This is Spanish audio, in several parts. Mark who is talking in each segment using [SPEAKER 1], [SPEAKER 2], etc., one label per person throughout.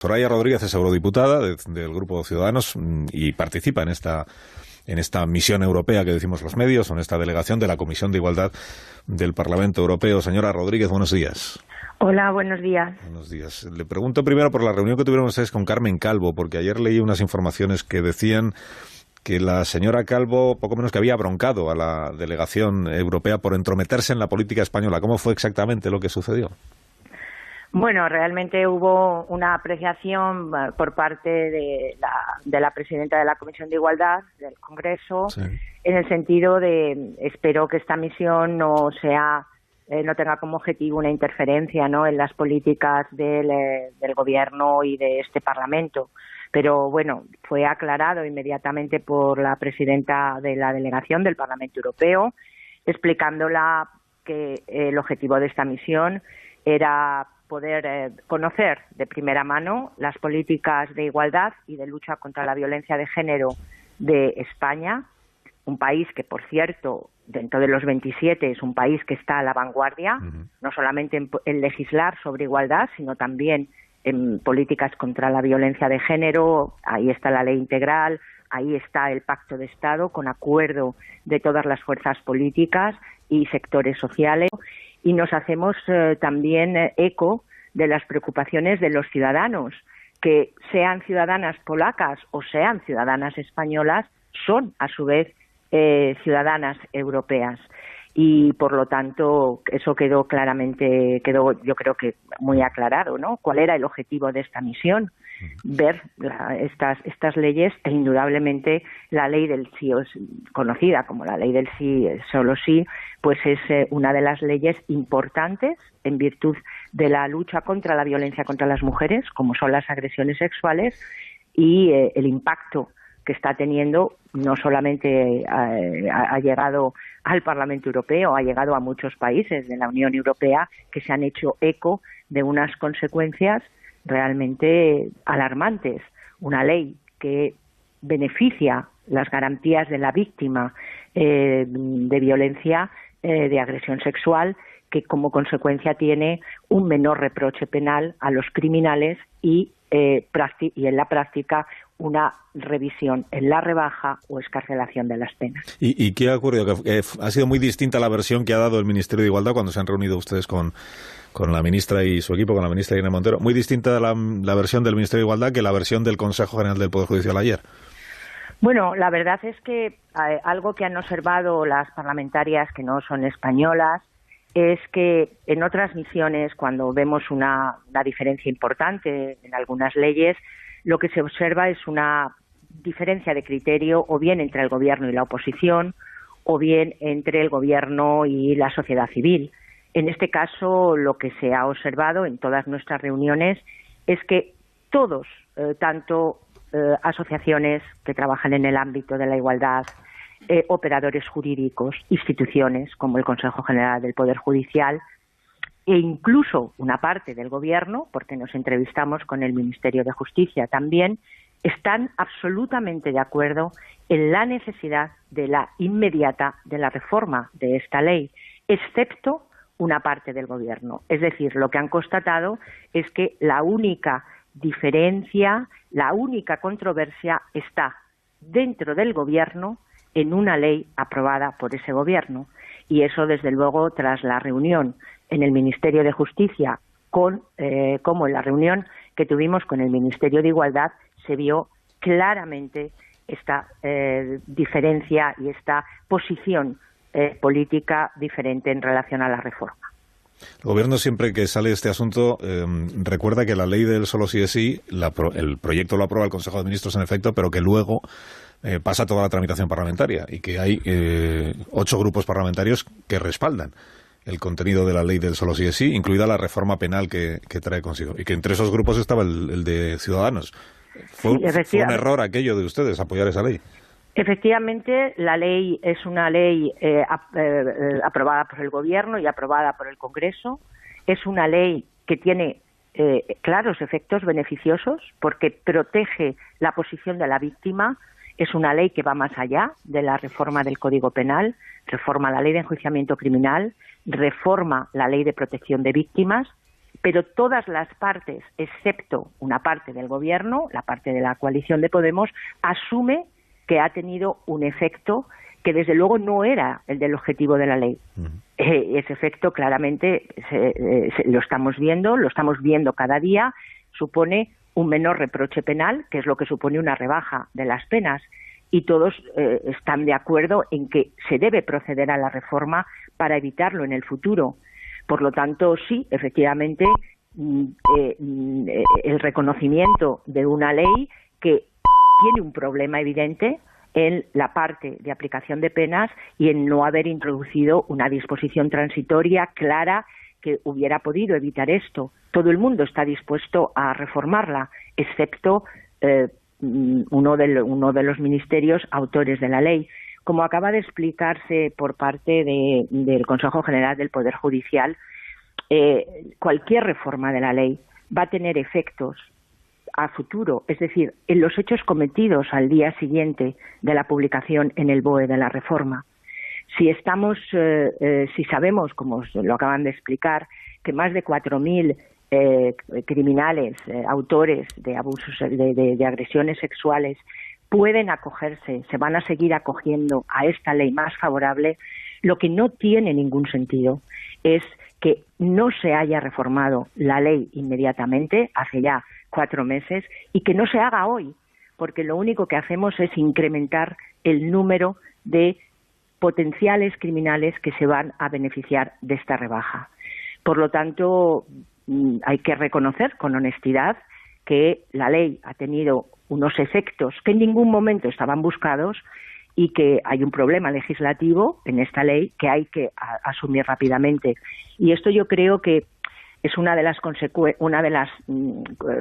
[SPEAKER 1] Soraya Rodríguez es eurodiputada del Grupo Ciudadanos y participa en esta misión europea que decimos los medios, en esta delegación de la Comisión de Igualdad del Parlamento Europeo. Señora Rodríguez, buenos días.
[SPEAKER 2] Hola, buenos días.
[SPEAKER 1] Buenos días. Le pregunto primero por la reunión que tuvieron ustedes con Carmen Calvo, porque ayer leí unas informaciones que decían que la señora Calvo poco menos que había broncado a la delegación europea por entrometerse en la política española. ¿Cómo fue exactamente lo que sucedió?
[SPEAKER 2] Bueno, realmente hubo una apreciación por parte de la presidenta de la Comisión de Igualdad del Congreso, sí, en el sentido de espero que esta misión no tenga como objetivo una interferencia, ¿no?, en las políticas del Gobierno y de este Parlamento. Pero bueno, fue aclarado inmediatamente por la presidenta de la delegación del Parlamento Europeo, explicándola que el objetivo de esta misión era poder conocer de primera mano las políticas de igualdad y de lucha contra la violencia de género de España, un país que, por cierto, dentro de los 27 es un país que está a la vanguardia, no solamente en legislar sobre igualdad, sino también en políticas contra la violencia de género. Ahí está la ley integral, ahí está el Pacto de Estado, con acuerdo de todas las fuerzas políticas y sectores sociales. Y nos hacemos también eco de las preocupaciones de los ciudadanos, que sean ciudadanas polacas o sean ciudadanas españolas, son a su vez ciudadanas europeas. Y por lo tanto eso quedó yo creo que muy aclarado, ¿no?, cuál era el objetivo de esta misión: ver estas leyes, e indudablemente la ley del sí, conocida como la ley del sí, solo sí, pues es una de las leyes importantes en virtud de la lucha contra la violencia contra las mujeres, como son las agresiones sexuales, y el impacto que está teniendo no solamente ha llegado al Parlamento Europeo, ha llegado a muchos países de la Unión Europea que se han hecho eco de unas consecuencias realmente alarmantes. Una ley que beneficia las garantías de la víctima de violencia, de agresión sexual, que como consecuencia tiene un menor reproche penal a los criminales y en la práctica una revisión en la rebaja o excarcelación de las penas.
[SPEAKER 1] ¿Y qué ha ocurrido? Que ha sido muy distinta la versión que ha dado el Ministerio de Igualdad cuando se han reunido ustedes con la ministra y su equipo, con la ministra Irene Montero. Muy distinta la versión del Ministerio de Igualdad que la versión del Consejo General del Poder Judicial ayer.
[SPEAKER 2] Bueno, la verdad es que algo que han observado las parlamentarias que no son españolas es que en otras misiones, cuando vemos una diferencia importante en algunas leyes, lo que se observa es una diferencia de criterio o bien entre el gobierno y la oposición o bien entre el gobierno y la sociedad civil. En este caso, lo que se ha observado en todas nuestras reuniones es que todos, tanto asociaciones que trabajan en el ámbito de la igualdad, operadores jurídicos, instituciones como el Consejo General del Poder Judicial e incluso una parte del Gobierno, porque nos entrevistamos con el Ministerio de Justicia también, están absolutamente de acuerdo en la necesidad de la inmediata de la reforma de esta ley, excepto una parte del Gobierno. Es decir, lo que han constatado es que la única diferencia, la única controversia está dentro del Gobierno en una ley aprobada por ese Gobierno. Y eso, desde luego, tras la reunión en el Ministerio de Justicia, como en la reunión que tuvimos con el Ministerio de Igualdad, se vio claramente esta diferencia y esta posición política diferente en relación a la reforma.
[SPEAKER 1] El Gobierno, siempre que sale este asunto, recuerda que la ley del solo sí es sí, el proyecto lo aprueba el Consejo de Ministros, en efecto, pero que luego pasa toda la tramitación parlamentaria y que hay 8 grupos parlamentarios que respaldan el contenido de la ley del solo sí es sí, incluida la reforma penal que trae consigo. Y que entre esos grupos estaba el de Ciudadanos. Fue un error aquello de ustedes, apoyar esa ley.
[SPEAKER 2] Efectivamente, la ley es una ley aprobada por el Gobierno y aprobada por el Congreso. Es una ley que tiene claros efectos beneficiosos porque protege la posición de la víctima. Es una ley que va más allá de la reforma del Código Penal, reforma la ley de enjuiciamiento criminal, reforma la ley de protección de víctimas, pero todas las partes, excepto una parte del Gobierno, la parte de la coalición de Podemos, asume que ha tenido un efecto que desde luego no era el del objetivo de la ley. Ese efecto claramente lo estamos viendo cada día, supone un menor reproche penal, que es lo que supone una rebaja de las penas, y todos están de acuerdo en que se debe proceder a la reforma para evitarlo en el futuro. Por lo tanto, sí, efectivamente, el reconocimiento de una ley que tiene un problema evidente en la parte de aplicación de penas y en no haber introducido una disposición transitoria clara que hubiera podido evitar esto. Todo el mundo está dispuesto a reformarla, excepto uno de los ministerios autores de la ley. Como acaba de explicarse por parte del Consejo General del Poder Judicial, cualquier reforma de la ley va a tener efectos a futuro, es decir, en los hechos cometidos al día siguiente de la publicación en el BOE de la reforma. Si sabemos, como lo acaban de explicar, que más de 4.000 criminales, autores de abusos, de agresiones sexuales, pueden acogerse, se van a seguir acogiendo a esta ley más favorable, lo que no tiene ningún sentido es que no se haya reformado la ley inmediatamente, hace ya 4 meses, y que no se haga hoy, porque lo único que hacemos es incrementar el número de potenciales criminales que se van a beneficiar de esta rebaja. Por lo tanto, hay que reconocer con honestidad que la ley ha tenido unos efectos que en ningún momento estaban buscados y que hay un problema legislativo en esta ley que hay que asumir rápidamente. Y esto yo creo que es una de las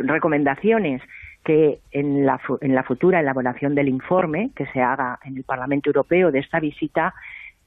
[SPEAKER 2] recomendaciones que en la futura elaboración del informe que se haga en el Parlamento Europeo de esta visita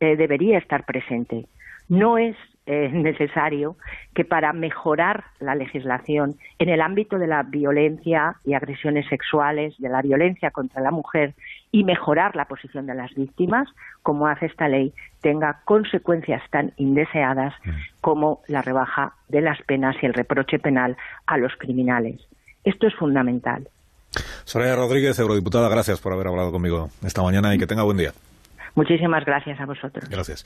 [SPEAKER 2] debería estar presente. No es necesario que para mejorar la legislación en el ámbito de la violencia y agresiones sexuales, de la violencia contra la mujer y mejorar la posición de las víctimas, como hace esta ley, tenga consecuencias tan indeseadas como la rebaja de las penas y el reproche penal a los criminales. Esto es fundamental.
[SPEAKER 1] Soraya Rodríguez, eurodiputada, gracias por haber hablado conmigo esta mañana y que tenga buen día.
[SPEAKER 2] Muchísimas gracias a vosotros.
[SPEAKER 1] Gracias.